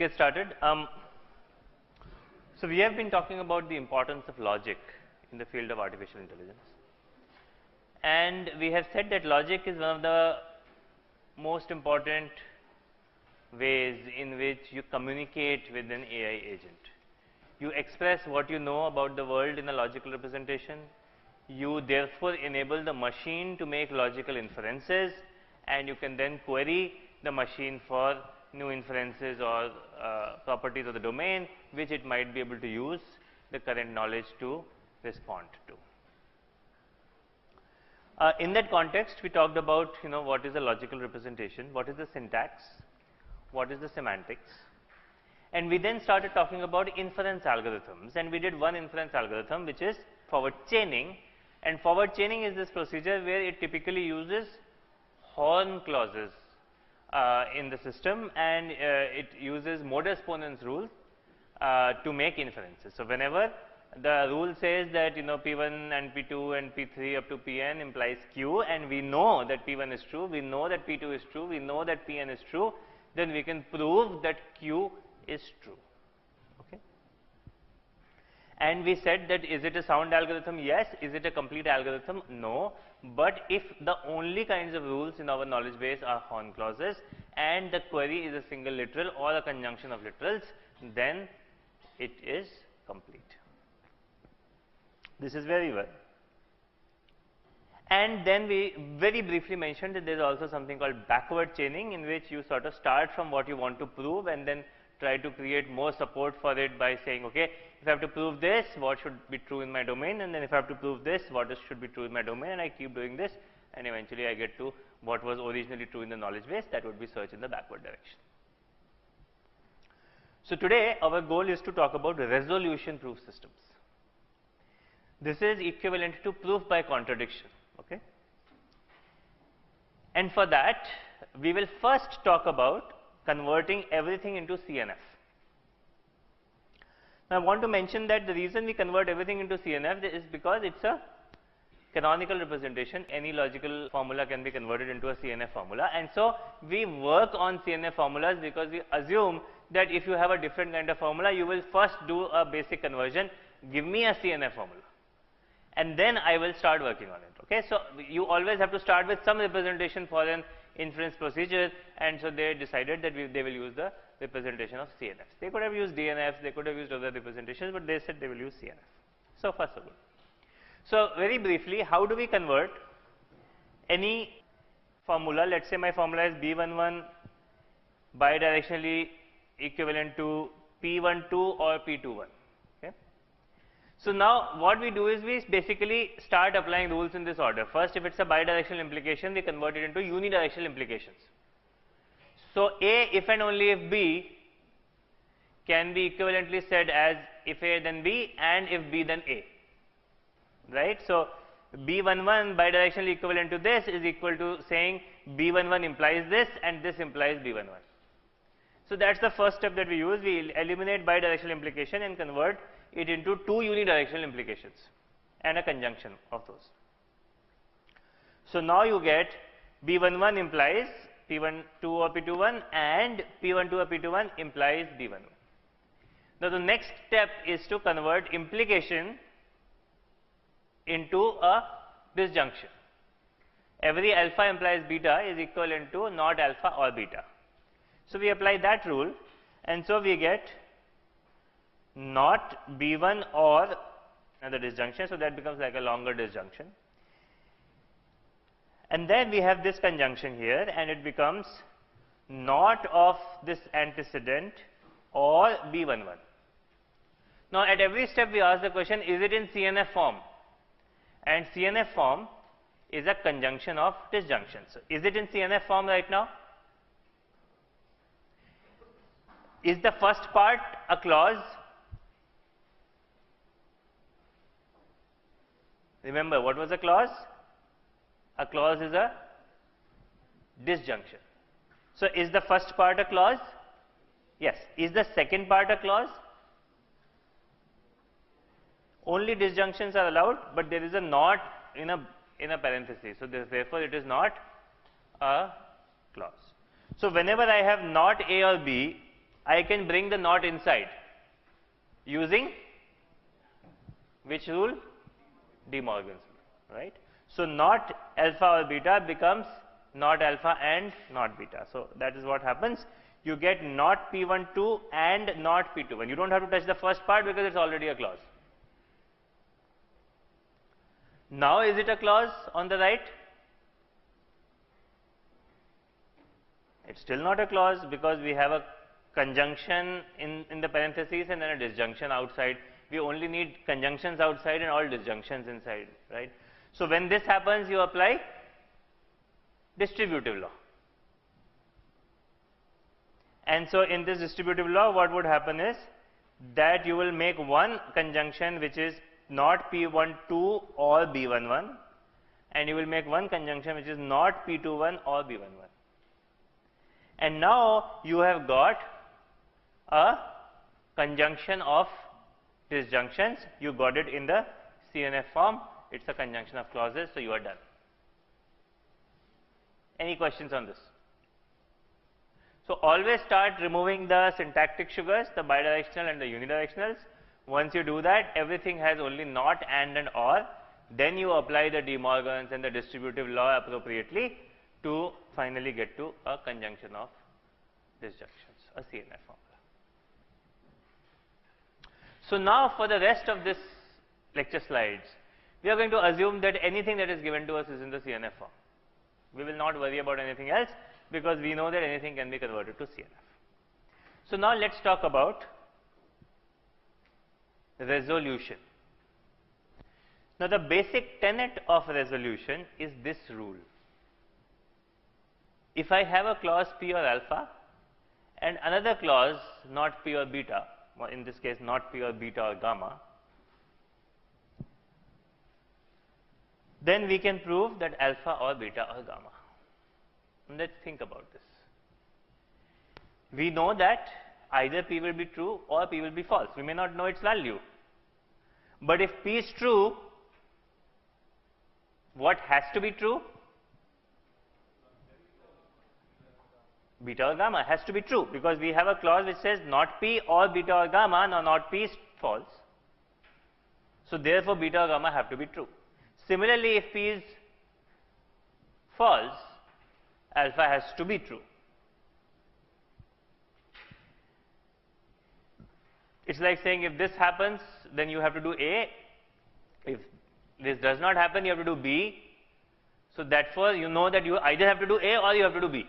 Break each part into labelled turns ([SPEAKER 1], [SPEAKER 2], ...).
[SPEAKER 1] get started. So we have been talking about the importance of logic in the field of artificial intelligence, and we have said that logic is one of the most important ways in which you communicate with an AI agent. You express what you know about the world in a logical representation. You therefore enable the machine to make logical inferences, and you can then query the machine for new inferences or properties of the domain which it might be able to use the current knowledge to respond to. In that context, we talked about what is a logical representation, what is the syntax, what is the semantics, and we then started talking about inference algorithms, and we did one inference algorithm which is forward chaining. And forward chaining is this procedure where it typically uses horn clauses in the system, and it uses modus ponens rule to make inferences. So whenever the rule says that P1 and P2 and P3 up to Pn implies Q, and we know that P1 is true, we know that P2 is true, we know that Pn is true, then we can prove that Q is true. Okay. And we said that is it a sound algorithm? Yes. Is it a complete algorithm? No. But if the only kinds of rules in our knowledge base are horn clauses and the query is a single literal or a conjunction of literals, then it is complete. This is very well. And then we very briefly mentioned that there is also something called backward chaining, in which you sort of start from what you want to prove and then try to create more support for it by saying, okay, if I have to prove this, what should be true in my domain, and then if I have to prove this, what should be true in my domain, and I keep doing this, and eventually I get to what was originally true in the knowledge base. That would be search in the backward direction. So today our goal is to talk about resolution proof systems. This is equivalent to proof by contradiction. Okay. And for that we will first talk about converting everything into CNF. Now I want to mention that the reason we convert everything into CNF is because it's a canonical representation. Any logical formula can be converted into a CNF formula, and so we work on CNF formulas because we assume that if you have a different kind of formula, you will first do a basic conversion, give me a CNF formula, and then I will start working on it. Okay, so you always have to start with some representation for an inference procedure, and so they decided that they will use the representation of CNFs. They could have used DNFs, they could have used other representations, but they said they will use CNF. So far so good. So very briefly, how do we convert any formula? Let's say my formula is B11 bidirectionally equivalent to P12 or P21. So now what we do is we basically start applying rules in this order. First, if it's a bidirectional implication, we convert it into unidirectional implications. So A, if and only if B, can be equivalently said as if A then B and if B then A. Right? So B11 bidirectionally equivalent to this is equal to saying B11 implies this and this implies B11. So that's the first step that we use. We eliminate bidirectional implication and convert it into two unidirectional implications and a conjunction of those. So now you get B11 implies P12 or P21 and P12 or P21 implies B11. Now the next step is to convert implication into a disjunction. Every alpha implies beta is equivalent to not alpha or beta. So we apply that rule, and so we get not B1 or another disjunction, so that becomes like a longer disjunction. And then we have this conjunction here, and it becomes not of this antecedent or B11. Now at every step we ask the question, is it in CNF form? And CNF form is a conjunction of disjunctions. So is it in CNF form right now? Is the first part a clause? Remember, what was a clause? A clause is a disjunction. So is the first part a clause? Yes. Is the second part a clause? Only disjunctions are allowed, but there is a not in a parenthesis. So therefore it is not a clause. So whenever I have not A or B, I can bring the not inside using which rule? De Morgan's rule, right? So not alpha or beta becomes not alpha and not beta. So that is what happens. You get not P12 and not P21. You don't have to touch the first part because it's already a clause. Now is it a clause on the right? It's still not a clause because we have a conjunction in the parentheses and then a disjunction outside. We only need conjunctions outside and all disjunctions inside, right? So when this happens, you apply distributive law. And so in this distributive law, what would happen is that you will make one conjunction which is not P12 or B11, and you will make one conjunction which is not P21 or B11. And now you have got a conjunction of disjunctions. You got it in the CNF form. It's a conjunction of clauses, so you are done. Any questions on this? So always start removing the syntactic sugars, the bidirectional and the unidirectionals. Once you do that, everything has only not, and or. Then you apply the De Morgan's and the distributive law appropriately to finally get to a conjunction of disjunctions, a CNF formula. So now for the rest of this lecture slides, we are going to assume that anything that is given to us is in the CNF form. We will not worry about anything else because we know that anything can be converted to CNF. So now let's talk about resolution. Now the basic tenet of resolution is this rule. If I have a clause P or alpha and another clause not P or beta, or in this case not P or beta or gamma, then we can prove that alpha or beta or gamma. And let's think about this. We know that either P will be true or P will be false. We may not know its value. But if P is true, what has to be true? Beta or gamma has to be true because we have a clause which says not P or beta or gamma, no, not P is false. So therefore beta or gamma have to be true. Similarly, if P is false, alpha has to be true. It's like saying if this happens, then you have to do A. If this does not happen, you have to do B. So therefore, you know that you either have to do A or you have to do B.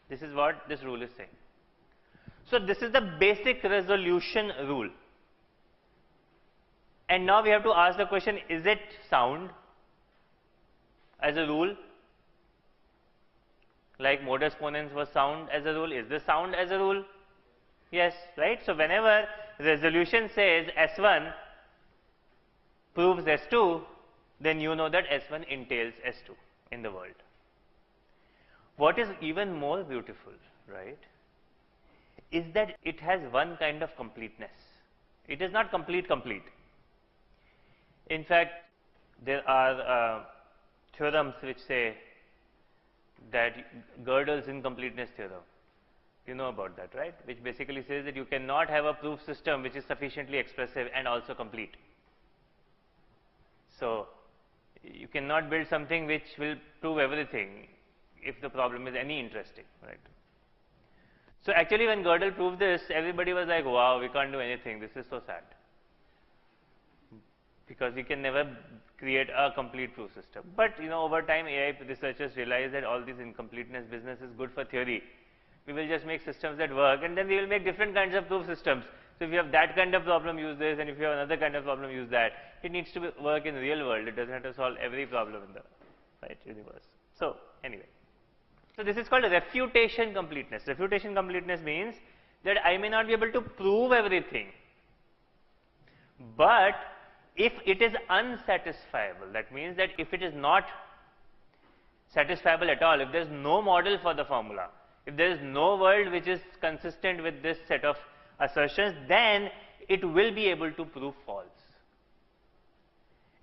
[SPEAKER 1] This is what this rule is saying. So this is the basic resolution rule. And now we have to ask the question, is it sound as a rule? Like modus ponens was sound as a rule. Is this sound as a rule? Yes, right? So whenever resolution says S1 proves S2, then you know that S1 entails S2 in the world. What is even more beautiful, right, is that it has one kind of completeness. It is not complete. In fact, there are theorems which say that Gödel's incompleteness theorem. You know about that, right? Which basically says that you cannot have a proof system which is sufficiently expressive and also complete. So you cannot build something which will prove everything if the problem is any interesting, right? So actually when Gödel proved this, everybody was like, wow, we can't do anything, this is so sad. Because we can never create a complete proof system. But you know, over time AI researchers realized that all this incompleteness business is good for theory. We will just make systems that work and then we will make different kinds of proof systems. So if you have that kind of problem, use this, and if you have another kind of problem, use that. It needs to work in the real world. It doesn't have to solve every problem in the universe. So anyway. So this is called refutation completeness. Refutation completeness means that I may not be able to prove everything, but if it is unsatisfiable, that means that if it is not satisfiable at all, if there is no model for the formula, if there is no world which is consistent with this set of assertions, then it will be able to prove false.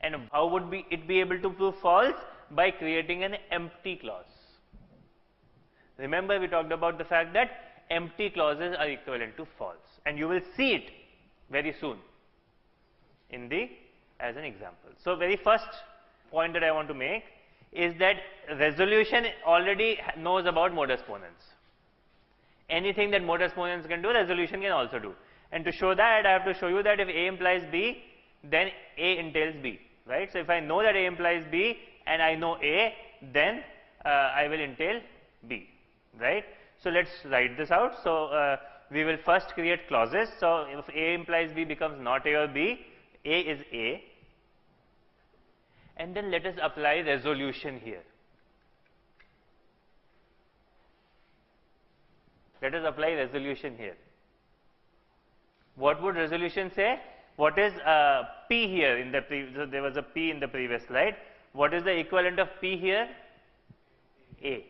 [SPEAKER 1] And how would it be able to prove false? By creating an empty clause. Remember, we talked about the fact that empty clauses are equivalent to false, and you will see it very soon in the as an example. So, very first point that I want to make is that resolution already knows about modus ponens. Anything that modus ponens can do, resolution can also do. And to show that, I have to show you that if A implies B, then A entails B, right? So, if I know that A implies B and I know A, then I will entail B, right? So, let us write this out. So, we will first create clauses. So, if A implies B becomes not A or B, A is A, and then let us apply resolution here. Let us apply resolution here. What would resolution say? What is P here in the so there was a P in the previous slide. What is the equivalent of P here? A.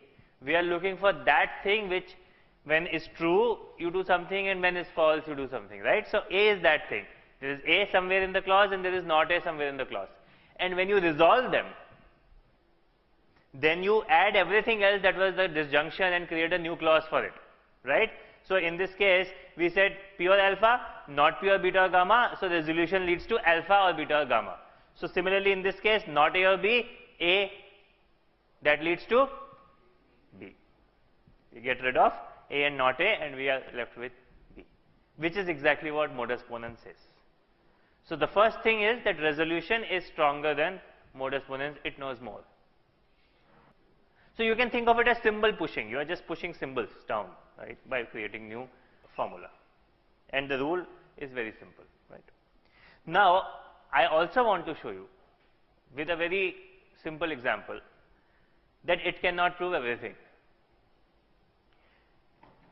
[SPEAKER 1] We are looking for that thing which when is true you do something and when is false you do something, right? So, A is that thing. There is A somewhere in the clause and there is not A somewhere in the clause. And when you resolve them, then you add everything else that was the disjunction and create a new clause for it, right? So, in this case, we said pure alpha, not pure beta or gamma. So, resolution leads to alpha or beta or gamma. So, similarly, in this case, not A or B, A that leads to B. We get rid of A and not A and we are left with B, which is exactly what modus ponens says. So, the first thing is that resolution is stronger than modus ponens, it knows more. So, you can think of it as symbol pushing, you are just pushing symbols down, right, by creating new formula, and the rule is very simple, right. Now, I also want to show you with a very simple example that it cannot prove everything.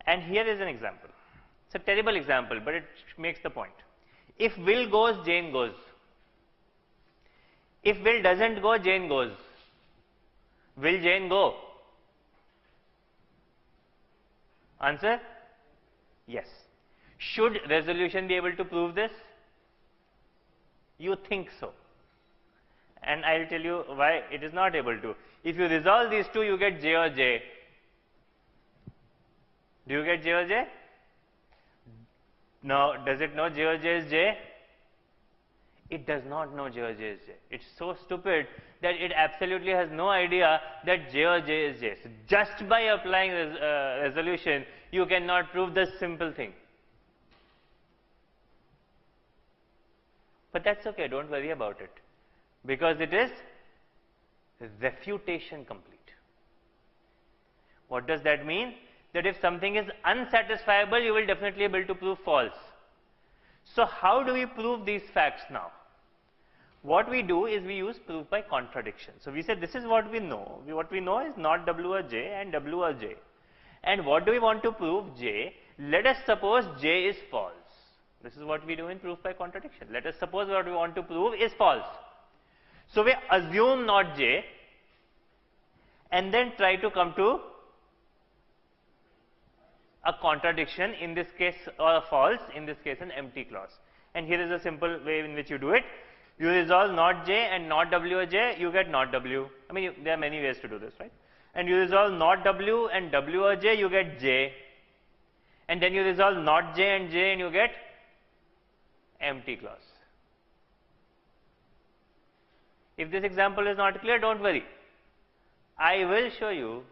[SPEAKER 1] And here is an example. It's a terrible example, but it makes the point. If Will goes, Jane goes. If Will doesn't go, Jane goes. Will Jane go? Answer? Yes. Should resolution be able to prove this? You think so. And I will tell you why it is not able to. If you resolve these two, you get J or J. Do you get J or J? Now, does it know J or J is J? It does not know J or J is J. It's so stupid that it absolutely has no idea that J or J is J. So, just by applying resolution, you cannot prove this simple thing. But that's okay, don't worry about it, because it is refutation complete. What does that mean? That if something is unsatisfiable, you will definitely be able to prove false. So, how do we prove these facts now? What we do is we use proof by contradiction. So, we said this is what we know. What we know is not W or J and W or J. And what do we want to prove? J. Let us suppose J is false. This is what we do in proof by contradiction. Let us suppose what we want to prove is false. So, we assume not J and then try to come to a contradiction, in this case, or a false, in this case an empty clause. And here is a simple way in which you do it. You resolve not J and not W or J, you get not W. I mean, there are many ways to do this, right? And you resolve not W and W or J, you get J. And then you resolve not J and you get empty clause. If this example is not clear, don't worry. I will show you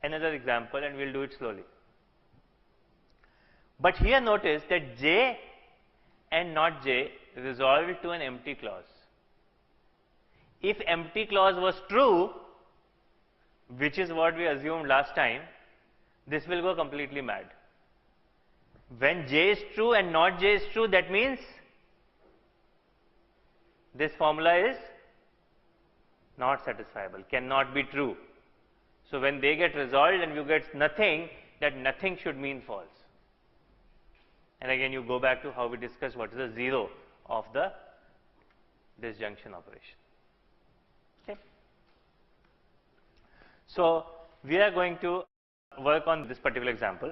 [SPEAKER 1] another example and we will do it slowly. But here notice that J and not J resolved to an empty clause. If empty clause was true, which is what we assumed last time, this will go completely mad. When J is true and not J is true, that means this formula is not satisfiable, cannot be true. So, when they get resolved and you get nothing, that nothing should mean false. And again you go back to how we discussed what is the zero of the disjunction operation. Okay. So, we are going to work on this particular example.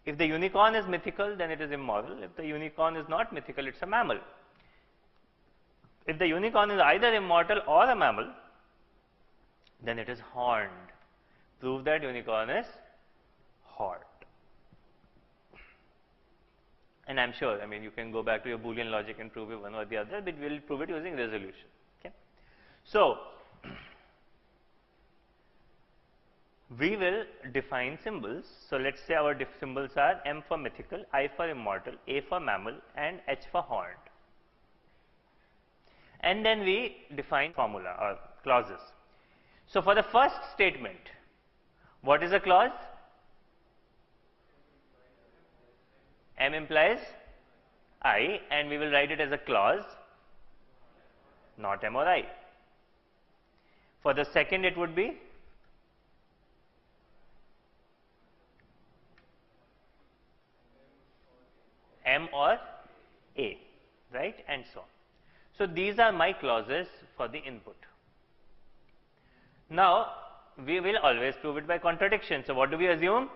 [SPEAKER 1] If the unicorn is mythical, then it is immoral. If the unicorn is not mythical, it's a mammal. If the unicorn is either immortal or a mammal, then it is horned. prove that unicorn is hot. And I'm sure, I mean, you can go back to your Boolean logic and prove it one or the other, but we'll prove it using resolution. Okay. So, we will define symbols. So, let's say our symbols are M for mythical, I for immortal, A for mammal, and H for horned. And then we define formula or clauses. So, for the first statement, what is a clause? M implies I, and we will write it as a clause, not M or I. For the second, it would be M or A, right, and so on. So, these are my clauses for the input. Now, we will always prove it by contradiction. So, what do we assume?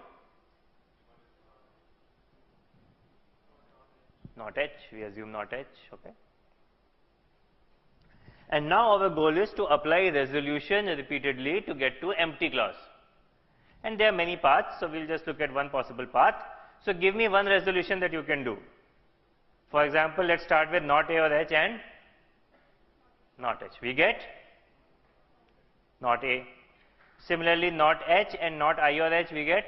[SPEAKER 1] Not H, we assume not H, okay. And now our goal is to apply resolution repeatedly to get to empty clause. And there are many paths, so we'll just look at one possible path. So, give me one resolution that you can do. For example, let's start with not A or H and not H. We get not A. Similarly, not H and not I or H, we get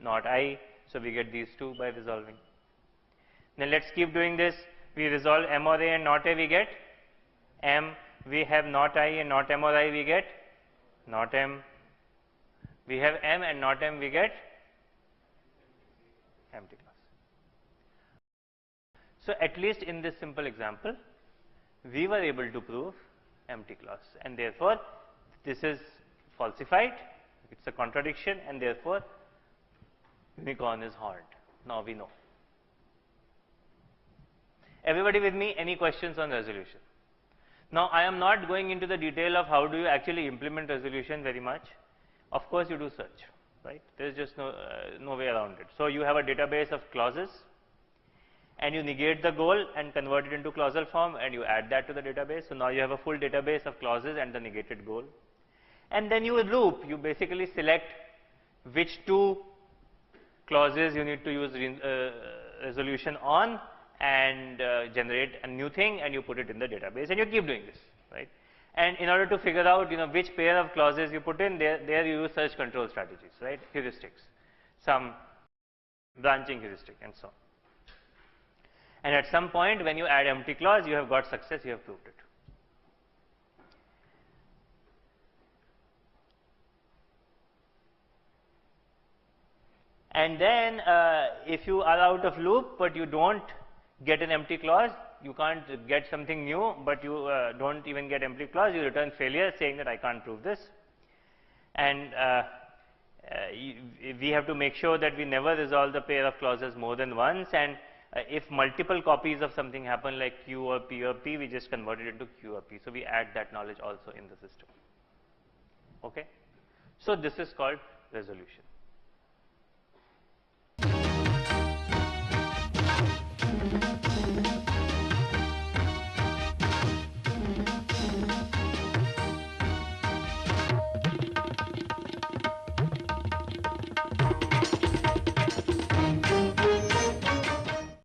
[SPEAKER 1] not I. So, we get these two by resolving. Then let's keep doing this. We resolve M or A and not A, we get M. We have not I and not M or I, we get not M. We have M and not M, we get empty clause. So, at least in this simple example, we were able to prove empty clause, and therefore, this is falsified, it is a contradiction, and therefore, unicorn is horned. Now, we know. Everybody with me? Any questions on resolution? Now, I am not going into the detail of how do you actually implement resolution very much. Of course, you do search, right? There is just no way around it. So, you have a database of clauses, and you negate the goal and convert it into clausal form, and you add that to the database. So, now you have a full database of clauses and the negated goal. And then you loop, you basically select which two clauses you need to use resolution on, and generate a new thing, and you put it in the database, and you keep doing this, right? And in order to figure out, which pair of clauses you put in, there you use search control strategies, right? Heuristics, some branching heuristic, and so on. And at some point, when you add empty clause, you have got success, you have proved it. And then, if you are out of loop, but you don't get an empty clause, you can't get something new, but you don't even get empty clause, you return failure saying that I can't prove this. And we have to make sure that we never resolve the pair of clauses more than once, and if multiple copies of something happen like Q or P or P, we just convert it into Q or P. So, we add that knowledge also in the system. Okay. So, this is called resolution.